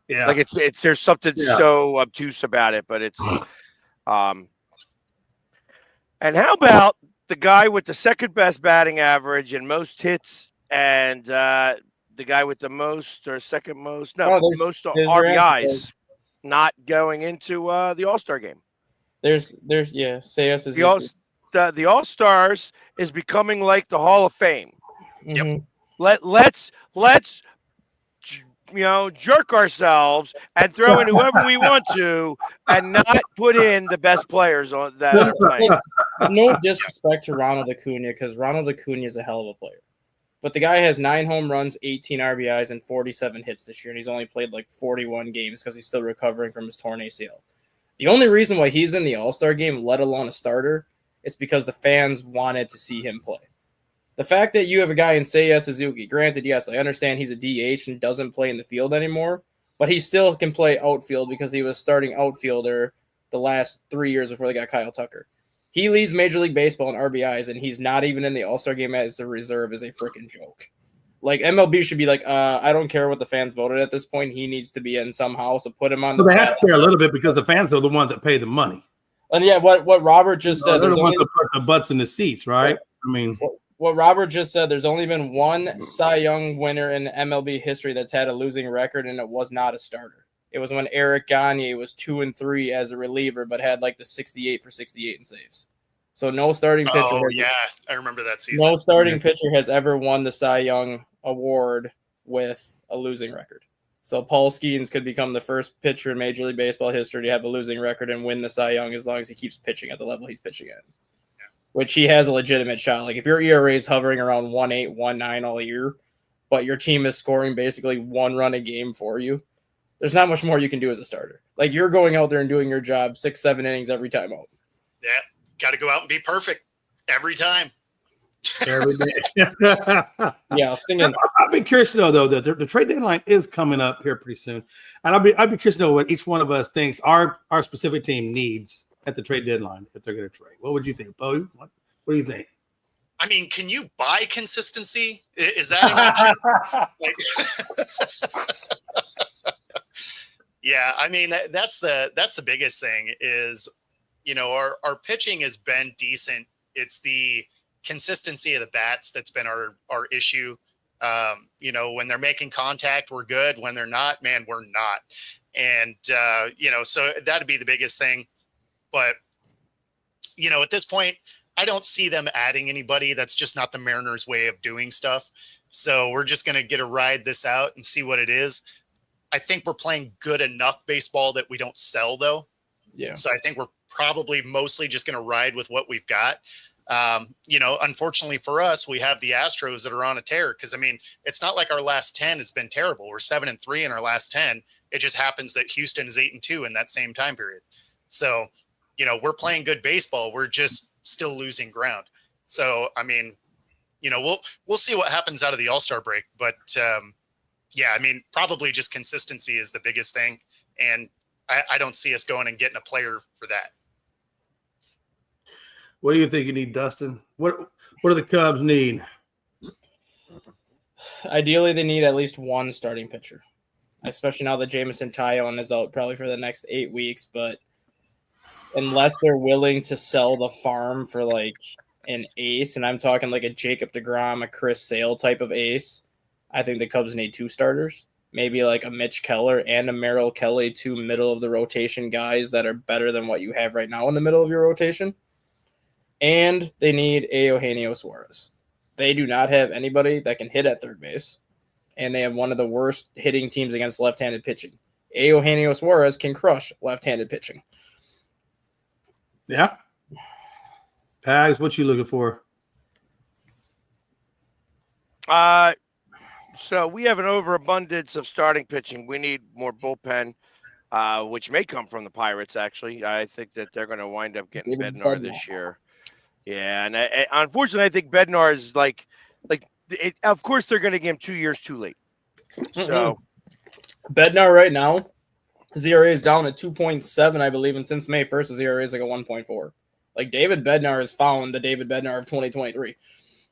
Yeah, like there's something so obtuse about it, but it's and how about the guy with the second best batting average and most hits, and the guy with the most or second most most RBIs not going into the All-Star game? Sayas is the All-Stars is becoming like the Hall of Fame. Yep. Let's jerk ourselves and throw in whoever we want to, and not put in the best players on that are playing. No disrespect to Ronald Acuna, because Ronald Acuna is a hell of a player. But the guy has 9 home runs, 18 RBIs, and 47 hits this year, and he's only played like 41 games because he's still recovering from his torn ACL. The only reason why he's in the All-Star game, let alone a starter, is because the fans wanted to see him play. The fact that you have a guy in Seiya Suzuki, granted, yes, I understand he's a DH and doesn't play in the field anymore, but he still can play outfield because he was starting outfielder the last 3 years before they got Kyle Tucker. He leads Major League Baseball in RBIs, and he's not even in the All-Star game as a reserve is a freaking joke. Like, MLB should be like, I don't care what the fans voted at this point. He needs to be in somehow, so put him on the they have to care a little bit because the fans are the ones that pay the money. And yeah, what Robert just said. They're the ones that put the butts in the seats, right? I mean, What Robert just said, there's only been one Cy Young winner in MLB history that's had a losing record, and it was not a starter. It was when Eric Gagne was 2-3 as a reliever, but had like the 68 for 68 in saves. So no starting pitcher. Oh yeah, I remember that season. No starting pitcher has ever won the Cy Young award with a losing record. So Paul Skeens could become the first pitcher in Major League Baseball history to have a losing record and win the Cy Young as long as he keeps pitching at the level he's pitching at. Which he has a legitimate shot. Like if your ERA is hovering around 1.8, 1.9 all year, but your team is scoring basically 1 run a game for you, there's not much more you can do as a starter. Like you're going out there and doing your job 6-7 innings every time out. Yeah, got to go out and be perfect every time. every day. Yeah, I was thinking. I'd be curious to know though that the trade deadline is coming up here pretty soon, and I'd be curious to know what each one of us thinks our specific team needs at the trade deadline if they're going to trade. What would you think, Bo? What do you think? I mean, can you buy consistency? Is that an option? Yeah, I mean that's the biggest thing is, you know, our pitching has been decent. It's the consistency of the bats that's been our issue. You know, when they're making contact, we're good. When they're not, man, we're not. And you know, so that'd be the biggest thing. But, you know, at this point, I don't see them adding anybody. That's just not the Mariners' way of doing stuff. So we're just going to get to ride this out and see what it is. I think we're playing good enough baseball that we don't sell, though. Yeah. So I think we're probably mostly just going to ride with what we've got. You know, unfortunately for us, we have the Astros that are on a tear because, I mean, it's not like our last 10 has been terrible. We're 7-3 in our last 10. It just happens that Houston is 8-2 in that same time period. So, you know, we're playing good baseball. We're just still losing ground. So, I mean, you know, we'll see what happens out of the All-Star break. But, yeah, I mean, probably just consistency is the biggest thing. And I don't see us going and getting a player for that. What do you think you need, Dustin? What do the Cubs need? Ideally, they need at least one starting pitcher, especially now that Jameson Taillon is out probably for the next 8 weeks. But unless they're willing to sell the farm for like an ace, and I'm talking like a Jacob deGrom, a Chris Sale type of ace, I think the Cubs need 2 starters. Maybe like a Mitch Keller and a Merrill Kelly, 2 middle of the rotation guys that are better than what you have right now in the middle of your rotation. And they need Eugenio Suarez. They do not have anybody that can hit at third base, and they have one of the worst hitting teams against left-handed pitching. Eugenio Suarez can crush left-handed pitching. Yeah. Pags, what you looking for? So we have an overabundance of starting pitching. We need more bullpen, which may come from the Pirates, actually. I think that they're going to wind up getting Bednar this year. Yeah, and unfortunately, I think Bednar is of course, they're going to give him 2 years too late. So Bednar right now, his ERA is down at 2.7, I believe, and since May 1st, his ERA is like a 1.4. Like David Bednar has found the David Bednar of 2023.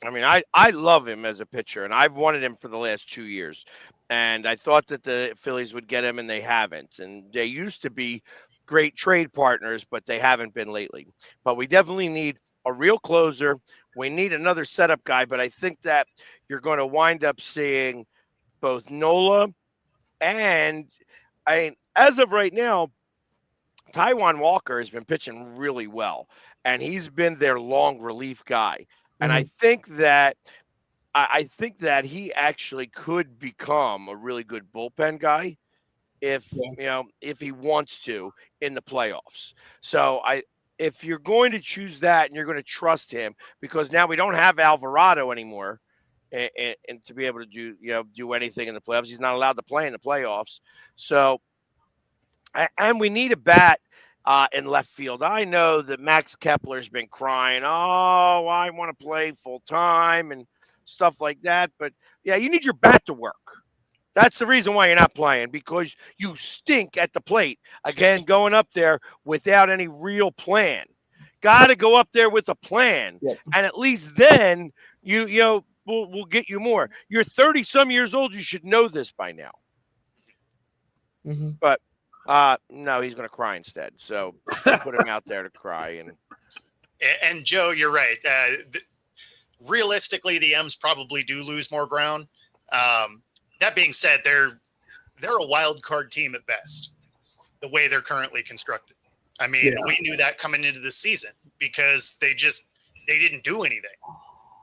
I mean, I love him as a pitcher, and I've wanted him for the last 2 years. And I thought that the Phillies would get him, and they haven't. And they used to be great trade partners, but they haven't been lately. But we definitely need a real closer. We need another setup guy, but I think that you're going to wind up seeing both Nola and as of right now, Taijuan Walker has been pitching really well, and he's been their long relief guy. And I think that he actually could become a really good bullpen guy if he wants to in the playoffs. So if you're going to choose that and you're going to trust him, because now we don't have Alvarado anymore, and to be able to do anything in the playoffs, he's not allowed to play in the playoffs. So, and we need a bat in left field. I know that Max Kepler's been crying, "Oh, I want to play full time" and stuff like that. But yeah, you need your bat to work. That's the reason why you're not playing, because you stink at the plate. Again, going up there without any real plan. Got to go up there with a plan. Yep. And at least then we'll get you more. You're 30-some years old. You should know this by now. Mm-hmm. But no, he's going to cry instead. So put him out there to cry. And Joe, you're right. realistically, the M's probably do lose more ground. That being said, they're a wild card team at best, the way they're currently constructed. I mean, we knew that coming into the season because they didn't do anything.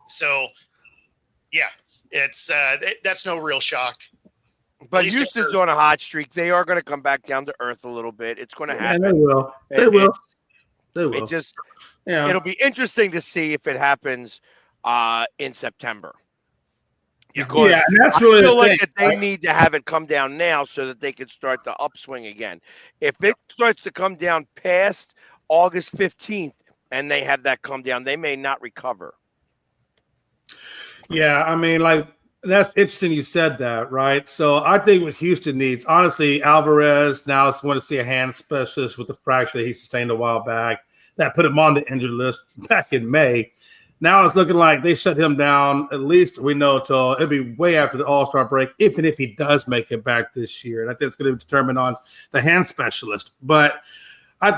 So, yeah, it's that's no real shock. But Houston's on a hot streak. They are going to come back down to earth a little bit. It's going to happen. They will. They will. It just, it'll be interesting to see if it happens in September. Because and that's really I feel the like thing, that they need to have it come down now so that they can start the upswing again. If it starts to come down past August 15th and they have that come down, they may not recover. Yeah, I mean, like, that's interesting you said that, right? So I think what Houston needs, honestly, Alvarez now is going to see a hand specialist with the fracture that he sustained a while back. That put him on the injured list back in May. Now it's looking like they shut him down, at least we know, till it'll be way after the All-Star break, even if he does make it back this year. And I think it's going to be determined on the hand specialist. But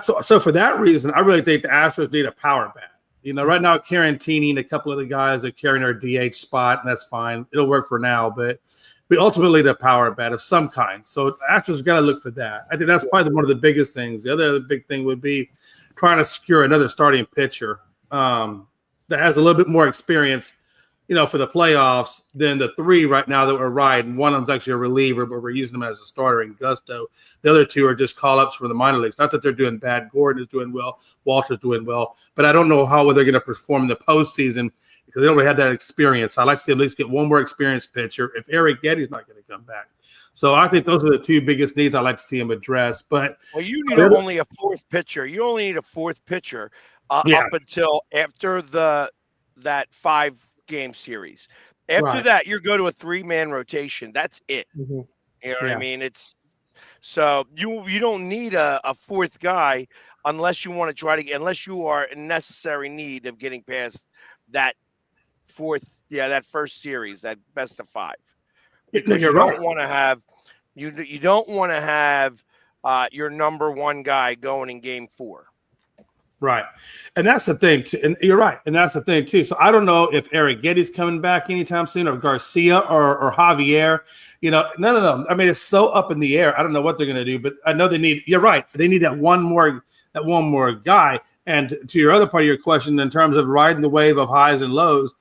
so for that reason, I really think the Astros need a power bat. You know, right now, Carantini and a couple of the guys are carrying our DH spot, and that's fine. It'll work for now, but we ultimately need a power bat of some kind. So Astros got to look for that. I think that's probably one of the biggest things. The other big thing would be trying to secure another starting pitcher that has a little bit more experience, you know, for the playoffs than the three right now that we're riding. One of them's actually a reliever, but we're using him as a starter in Gusto. The other two are just call-ups for the minor leagues. Not that they're doing bad. Gordon is doing well. Walter's doing well. But I don't know how they're going to perform in the postseason because they don't really have that experience. I'd like to see them at least get one more experienced pitcher if Eric Getty's not going to come back. So I think those are the two biggest needs I'd like to see him address. But you need only a fourth pitcher. You only need a fourth pitcher up until after that 5-game series. After that, you go to a 3-man rotation. That's it. Mm-hmm. You know what I mean? It's so you don't need a fourth guy unless you want to unless you are in necessary need of getting past that first series, that best of 5. Because you don't want to have you don't want to have your number one guy going in game 4. Right. And that's the thing, too. And you're right. And that's the thing, too. So I don't know if Eric Getty's coming back anytime soon or Garcia or Javier. You know, no. I mean, it's so up in the air. I don't know what they're going to do, but I know you're right. They need that one more guy. And to your other part of your question, in terms of riding the wave of highs and lows,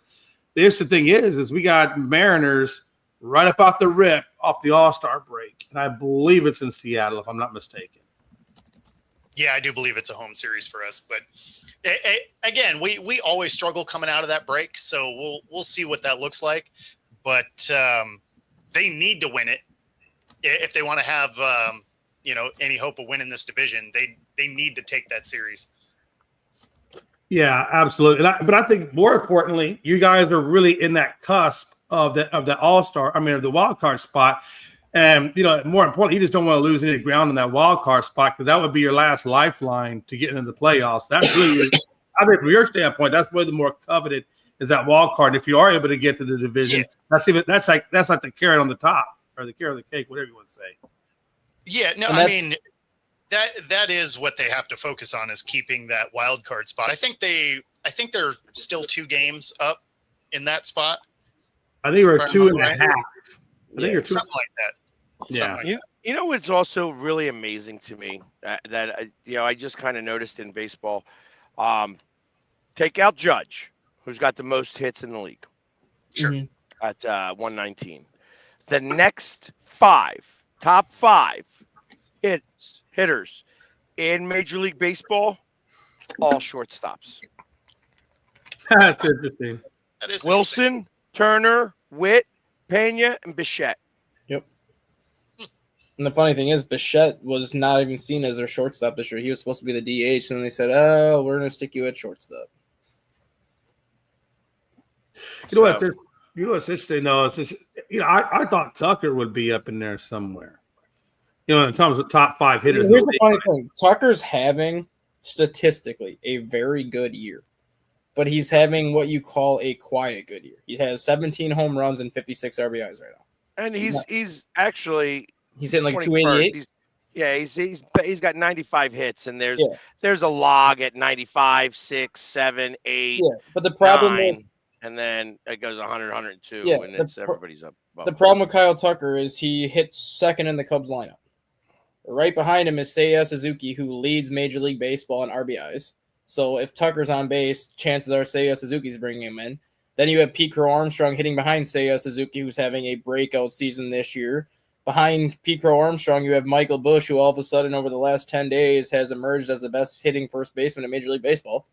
the interesting thing is we got Mariners right up out the rip off the All-Star break. And I believe it's in Seattle, if I'm not mistaken. Yeah, I do believe it's a home series for us, but again, we always struggle coming out of that break, so we'll see what that looks like. But they need to win it if they want to have any hope of winning this division. They need to take that series. Yeah, absolutely. But I think more importantly, you guys are really in that cusp of the All-Star. I mean, of the wild card spot. And, more importantly, you just don't want to lose any ground in that wild card spot because that would be your last lifeline to get into the playoffs. That's really, I think from your standpoint, that's really the more coveted is that wild card. If you are able to get to the division, that's like the carrot on the top or the carrot on the cake, whatever you want to say. Yeah, no, I mean, that is what they have to focus on is keeping that wild card spot. I think they're still 2 games up in that spot. I think we're 2.5. I think you're something like that. Yeah. You know what's also really amazing to me that I just kind of noticed in baseball. Take out Judge, who's got the most hits in the league. Sure. At 119. The next top 5 hitters in Major League Baseball, all shortstops. That's interesting. That is Wilson, Turner, Witt, Pena, and Bichette. Yep. And the funny thing is, Bichette was not even seen as their shortstop this year. He was supposed to be the DH, and then they said, "Oh, we're going to stick you at shortstop." You know what's interesting though? It's just, I thought Tucker would be up in there somewhere. In terms of top 5 hitters. Here's the funny thing: Tucker's having statistically a very good year, but he's having what you call a quiet good year. He has 17 home runs and 56 RBIs right now. And he's actually hitting like 288. He's got 95 hits, and there's a log at 95, 6, 7, 8. Yeah, but the problem 9, is and then it goes 100, 102, Yeah, and it's everybody's up. The problem with Kyle Tucker is he hits second in the Cubs lineup. Right behind him is Seiya Suzuki, who leads Major League Baseball in RBIs. So if Tucker's on base, chances are Seiya Suzuki's bringing him in. Then you have Pete Crow Armstrong hitting behind Seiya Suzuki, who's having a breakout season this year. Behind Pete Crow Armstrong, you have Michael Busch, who all of a sudden over the last 10 days has emerged as the best hitting first baseman in Major League Baseball.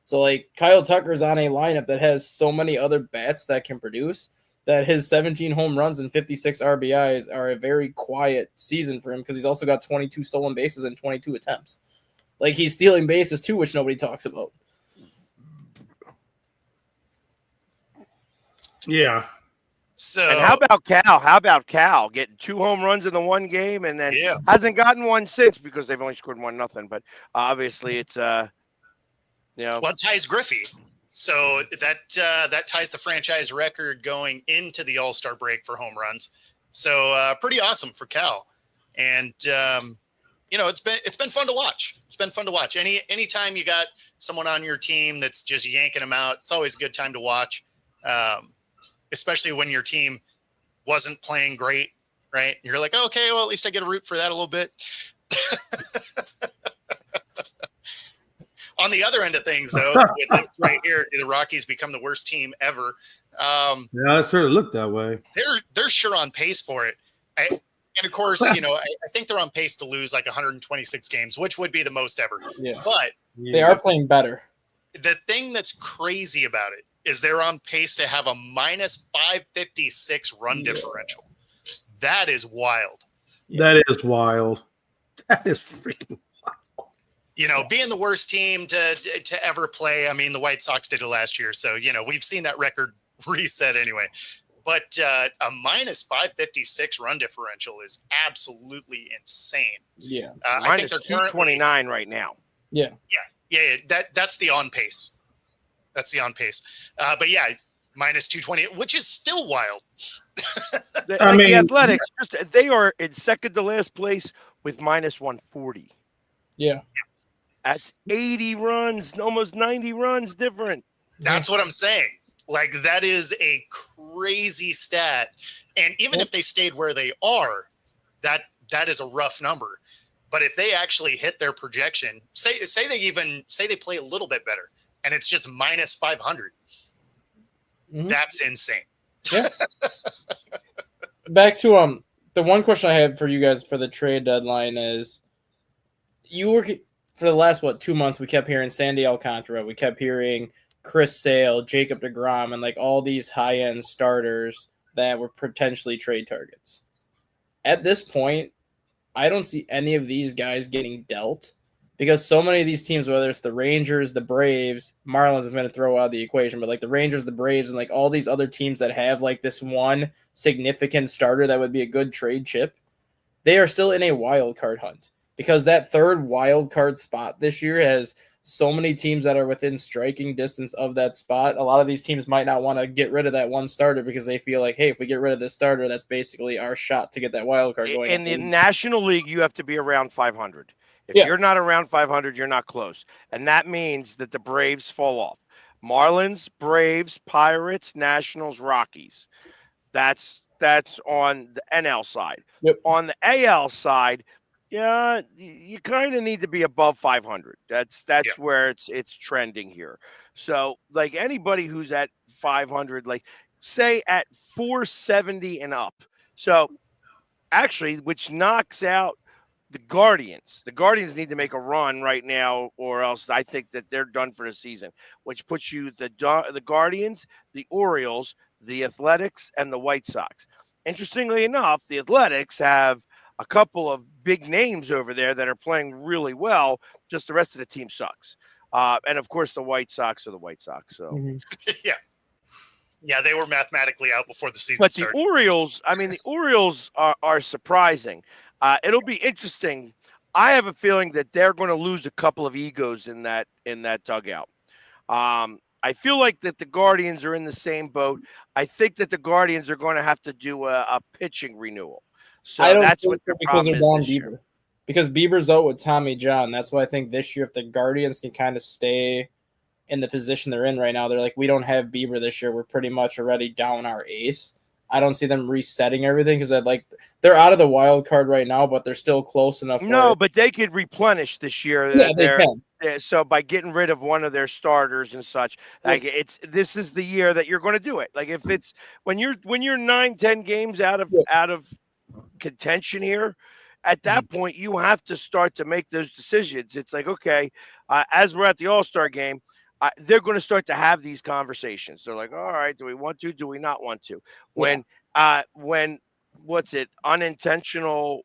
So, like, Kyle Tucker's on a lineup that has so many other bats that can produce that his 17 home runs and 56 RBIs are a very quiet season for him because he's also got 22 stolen bases and 22 attempts. Like, he's stealing bases too, which nobody talks about. Yeah. So And how about Cal? How about Cal getting 2 home runs in the one game and then hasn't gotten one since because they've only scored 1-0. But obviously it's well, it ties Griffey. So that ties the franchise record going into the All-Star break for home runs. So pretty awesome for Cal. And it's been fun to watch. It's been fun to watch. Anytime you got someone on your team that's just yanking them out, it's always a good time to watch. Especially when your team wasn't playing great, right? You're like, okay, well, at least I get a root for that a little bit. On the other end of things, though, with this right here, the Rockies become the worst team ever. Yeah, it sort of looked that way. They're sure on pace for it. And of course, I think they're on pace to lose like 126 games, which would be the most ever. Yeah. But they are playing better. The thing that's crazy about it is they're on pace to have a minus 556 run differential. That is wild. That is wild. That is freaking wild. Being the worst team to ever play. I mean, the White Sox did it last year. So, we've seen that record reset anyway. But a minus 556 run differential is absolutely insane. Yeah. I think they're 229 right now. Yeah. Yeah. That's the on pace. That's the on pace. But yeah, minus 220, which is still wild. The Athletics, they are in second to last place with minus 140. Yeah. That's 80 runs, almost 90 runs different. That's what I'm saying. Like, that is a crazy stat. And even if they stayed where they are, that is a rough number. But if they actually hit their projection, say they play a little bit better, and it's just minus 500. Mm-hmm. That's insane. Yeah. Back to the one question I have for you guys for the trade deadline is, for the last 2 months we kept hearing Sandy Alcantara, we kept hearing Chris Sale, Jacob deGrom, and like all these high end starters that were potentially trade targets. At this point, I don't see any of these guys getting dealt. Because so many of these teams, whether it's the Rangers, the Braves, Marlins, I'm going to throw out the equation, but like the Rangers, the Braves, and like all these other teams that have like this one significant starter that would be a good trade chip, they are still in a wild card hunt. Because that third wild card spot this year has so many teams that are within striking distance of that spot. A lot of these teams might not want to get rid of that one starter because they feel like, hey, if we get rid of this starter, that's basically our shot to get that wild card going. In the National League, you have to be around 500. If you're not around 500, you're not close. And that means that the Braves fall off. Marlins, Braves, Pirates, Nationals, Rockies. That's on the NL side. Yep. On the AL side, yeah, you kind of need to be above 500. That's where it's trending here. So, like anybody who's at 500, like say at 470 and up. So, actually, which knocks out the Guardians. The Guardians need to make a run right now, or else I think that they're done for the season, which puts you the Guardians, the Orioles, the Athletics, and the White Sox. Interestingly enough, the Athletics have a couple of big names over there that are playing really well. Just the rest of the team sucks. And, of course, the White Sox are the White Sox. So, Yeah, they were mathematically out before the season started. But the Orioles are surprising. It'll be interesting. I have a feeling that they're going to lose a couple of egos in that dugout. I feel like that the Guardians are in the same boat. I think that the Guardians are going to have to do a pitching renewal. So that's what their problem is this year. Because Bieber's out with Tommy John. That's why I think this year, if the Guardians can kind of stay in the position they're in right now. They're like, we don't have Bieber this year. We're pretty much already down our ace. I don't see them resetting everything because they're out of the wild card right now, but they're still close enough. No, but they could replenish this year. Yeah, they can. So by getting rid of one of their starters and such, like this is the year that you're going to do it. Like if it's when you're 9-10 games out of contention here, at that point you have to start to make those decisions. It's like, okay, as we're at the All-Star game, they're going to start to have these conversations. They're like, all right, do we want to? Do we not want to? When what's it? Unintentional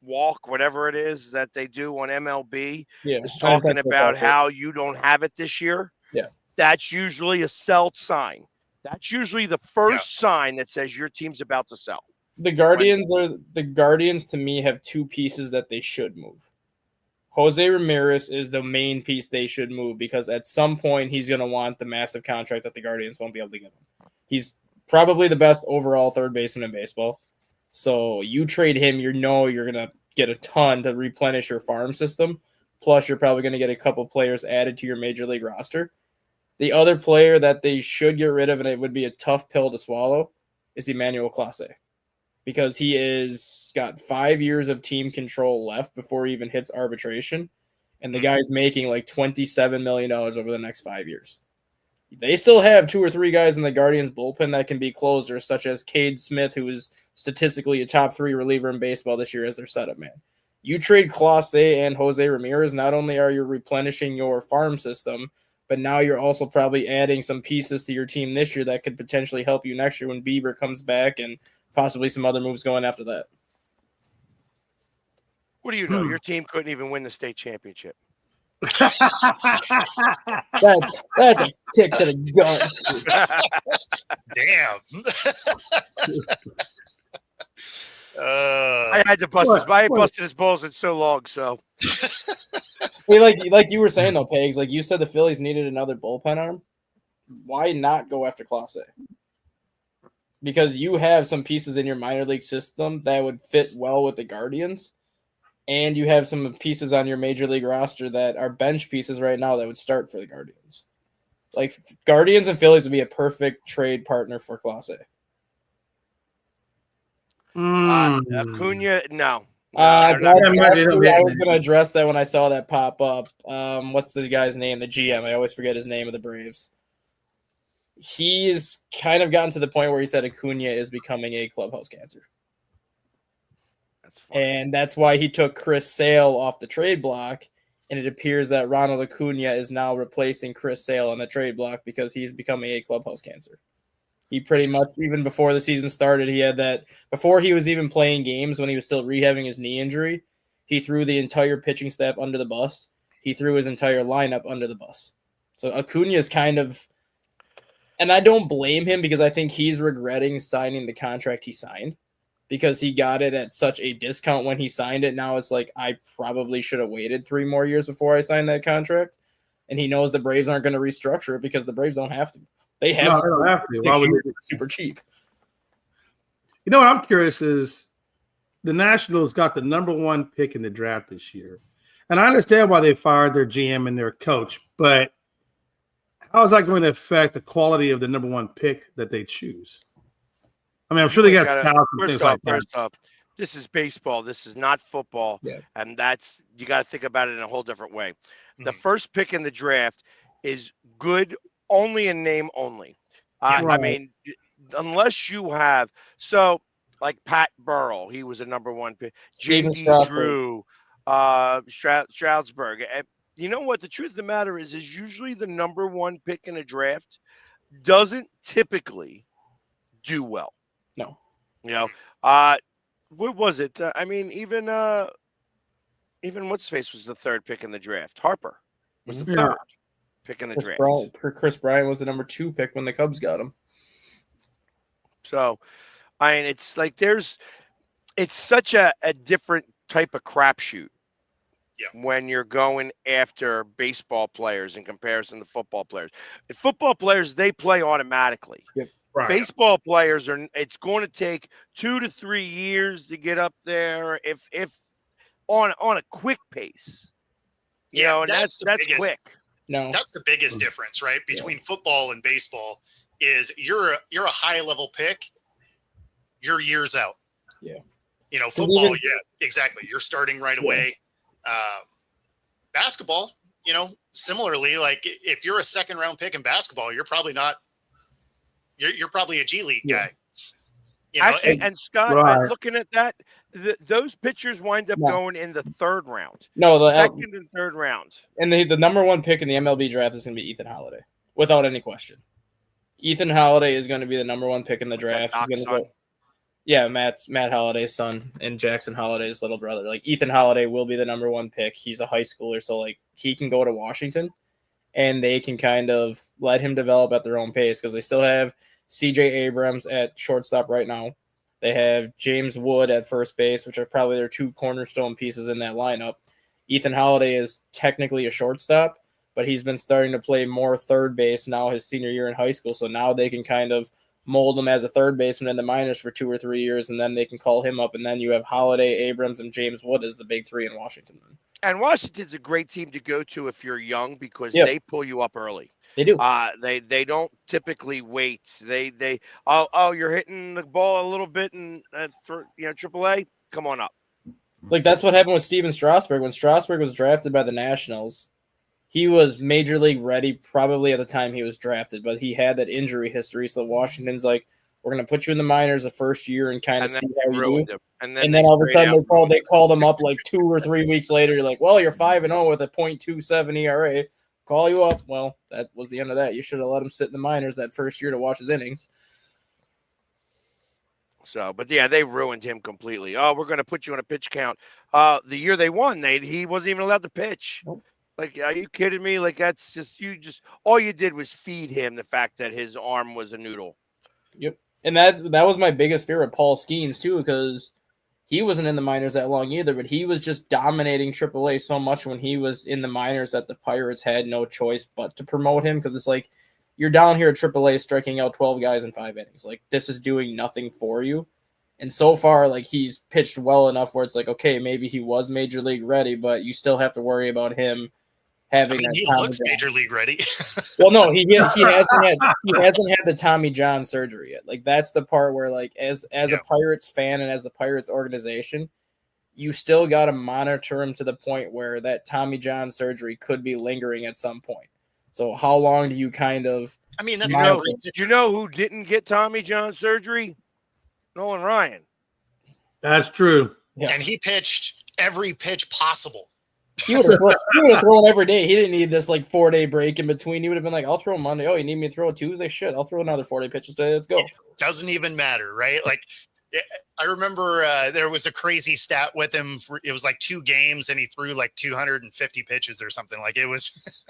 walk, whatever it is that they do on MLB, is talking about how you don't have it this year. Yeah, that's usually a sell sign. That's usually the first sign that says your team's about to sell. The Guardians to me have two pieces that they should move. Jose Ramirez is the main piece they should move because at some point he's going to want the massive contract that the Guardians won't be able to give him. He's probably the best overall third baseman in baseball. So you trade him, you're going to get a ton to replenish your farm system. Plus, you're probably going to get a couple players added to your major league roster. The other player that they should get rid of, and it would be a tough pill to swallow, is Emmanuel Clase. Because he is got 5 years of team control left before he even hits arbitration. And the guy's making like $27 million over the next 5 years. They still have 2 or 3 guys in the Guardians bullpen that can be closers, such as Cade Smith, who is statistically a top 3 reliever in baseball this year as their setup man. You trade Clase and Jose Ramirez, not only are you replenishing your farm system, but now you're also probably adding some pieces to your team this year that could potentially help you next year when Bieber comes back and possibly some other moves going after that. What do you know? Your team couldn't even win the state championship. That's a kick to the gut. Damn. I had to bust his. I ain't busted his balls in so long. So, hey, like you were saying though, Pegs, like you said, the Phillies needed another bullpen arm. Why not go after Clase? Because you have some pieces in your minor league system that would fit well with the Guardians. And you have some pieces on your major league roster that are bench pieces right now that would start for the Guardians. Like Guardians and Phillies would be a perfect trade partner for Clase. Acuna, no. I was going to address that when I saw that pop up. What's the guy's name? The GM. I always forget his name of the Braves. He's kind of gotten to the point where he said Acuna is becoming a clubhouse cancer. And that's why he took Chris Sale off the trade block. And it appears that Ronald Acuna is now replacing Chris Sale on the trade block because he's becoming a clubhouse cancer. He pretty much, even before the season started, he had that, before he was even playing games when he was still rehabbing his knee injury, he threw the entire pitching staff under the bus. He threw his entire lineup under the bus. So Acuna is kind of, and I don't blame him because I think he's regretting signing the contract he signed because he got it at such a discount when he signed it. Now it's like, I probably should have waited 3 more years before I signed that contract. And he knows the Braves aren't going to restructure it because the Braves don't have to. They have, they don't have to. Why would they? Super cheap. You know what I'm curious is the Nationals got the number 1 pick in the draft this year. And I understand why they fired their GM and their coach, but how is that going to affect the quality of the number 1 pick that they choose? I mean, I'm sure they got talent and things like that. First off, this is baseball. This is not football. Yeah. And that's, you got to think about it in a whole different way. The first pick in the draft is good only in name only. Right. I mean, unless you have, so like Pat Burrell, he was a number 1 pick. J.D. Drew, Stroudsburg. And you know what? The truth of the matter is usually the number 1 pick in a draft doesn't typically do well. No. You know, what was it? I mean, even what's his face was the 3rd pick in the draft. Harper was the 3rd pick in the draft. Chris Bryant was the number 2 pick when the Cubs got him. So, I mean, it's like it's such a different type of crapshoot when you're going after baseball players in comparison to football players. And football players, they play automatically. Yep. Right. Baseball players it's going to take 2 to 3 years to get up there if on a quick pace. You know, and that's biggest, quick. No. That's the biggest difference, right? Between football and baseball is you're a high level pick, you're years out. Yeah. You know, football, exactly. You're starting right away. Basketball, you know, similarly, like if you're a second round pick in basketball, you're probably not. You're probably a G League guy. You know, Actually, and Scott, Right. looking at that, those pitchers wind up going in the third round. No, the Second and third rounds. And the number one pick in the MLB draft is going to be Ethan Holiday, without any question. Ethan Holiday is going to be the number one pick in the draft. He's gonna go, yeah, Matt Holiday's son and Jackson Holiday's little brother. Like Ethan Holiday will be the number one pick. He's a high schooler, so like he can go to Washington, and they can kind of let him develop at their own pace because they still have C.J. Abrams at shortstop right now. They have James Wood at first base, which are probably their two cornerstone pieces in that lineup. Ethan Holiday is technically a shortstop, but he's been starting to play more third base now his senior year in high school. So now they can kind of mold him as a third baseman in the minors for 2 or 3 years, and then they can call him up. And then you have Holiday, Abrams, and James Wood as the big three in Washington. And Washington's a great team to go to if you're young because they pull you up early. They do. They don't typically wait. You're hitting the ball a little bit and AAA, come on up. Like that's what happened with Steven Strasburg. When Strasburg was drafted by the Nationals, he was major league ready probably at the time he was drafted, but he had that injury history. So Washington's like, we're going to put you in the minors the first year and kind of see how you do. And then all of a sudden they called him up like 2 or 3 weeks later. You're like, well, you're 5-0 with a .27 ERA. Call you up. Well, that was the end of that. You should have let him sit in the minors that first year to watch his innings. So, but yeah, they ruined him completely. Oh, we're going to put you on a pitch count. The year they won, he wasn't even allowed to pitch. Nope. Like, are you kidding me? Like, that's just all you did was feed him the fact that his arm was a noodle. Yep. And that was my biggest fear of Paul Skeens too, because he wasn't in the minors that long either, but he was just dominating AAA so much when he was in the minors that the Pirates had no choice but to promote him because it's like, you're down here at AAA striking out 12 guys in 5 innings. Like, this is doing nothing for you. And so far, like, he's pitched well enough where it's like, okay, maybe he was major league ready, but you still have to worry about him having. He looks major league ready. Well, no, he hasn't had the Tommy John surgery yet. Like, that's the part where, like, as a Pirates fan and as the Pirates organization, you still got to monitor him to the point where that Tommy John surgery could be lingering at some point. So how long do you kind of? I mean, that's you know who didn't get Tommy John surgery? Nolan Ryan. That's true. Yeah. And he pitched every pitch possible. He would have thrown every day. He didn't need this like 4-day break in between. He would have been like, I'll throw Monday. Oh, you need me to throw Tuesday? Shit, I'll throw another 4-day pitches today. Let's go. It doesn't even matter, right? Like, I remember there was a crazy stat with him. It was like 2 games, and he threw like 250 pitches or something. Like, it was.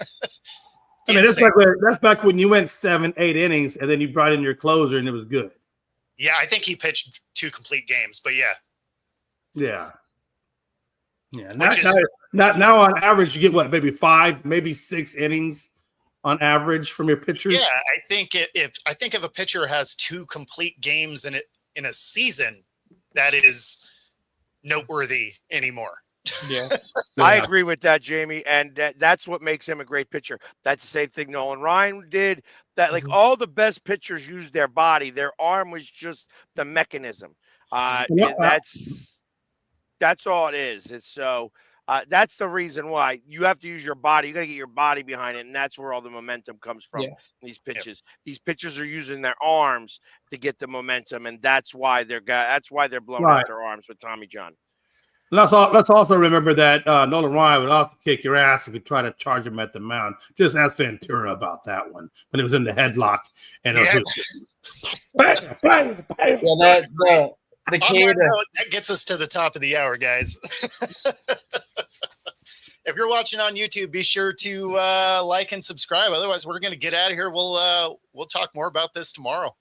I mean, that's back when you went 7-8 innings, and then you brought in your closer, and it was good. Yeah, I think he pitched 2 complete games, but yeah. Yeah. Now on average, you get what, maybe 5, maybe 6 innings on average from your pitchers. Yeah, I think if a pitcher has 2 complete games in a season, that is noteworthy anymore. Yeah. I agree with that, Jamie, and that's what makes him a great pitcher. That's the same thing Nolan Ryan did. That like all the best pitchers use their body. Their arm was just the mechanism. That's all it is. It's so that's the reason why you have to use your body. You got to get your body behind it, and that's where all the momentum comes from. Yeah. These pitches. Yeah. These pitchers are using their arms to get the momentum, and that's why they're blowing out their arms with Tommy John. Let's also remember that Nolan Ryan would also kick your ass if you try to charge him at the mound. Just ask Ventura about that one when it was in the headlock. And it was just, the kid that gets us to the top of the hour, guys. If you're watching on YouTube, be sure to like and subscribe. Otherwise, we're going to get out of here. We'll talk more about this tomorrow.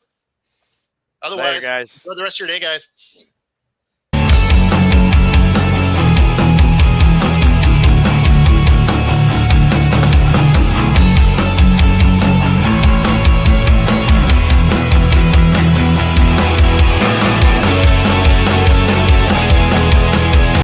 Otherwise, guys, enjoy the rest of your day, guys.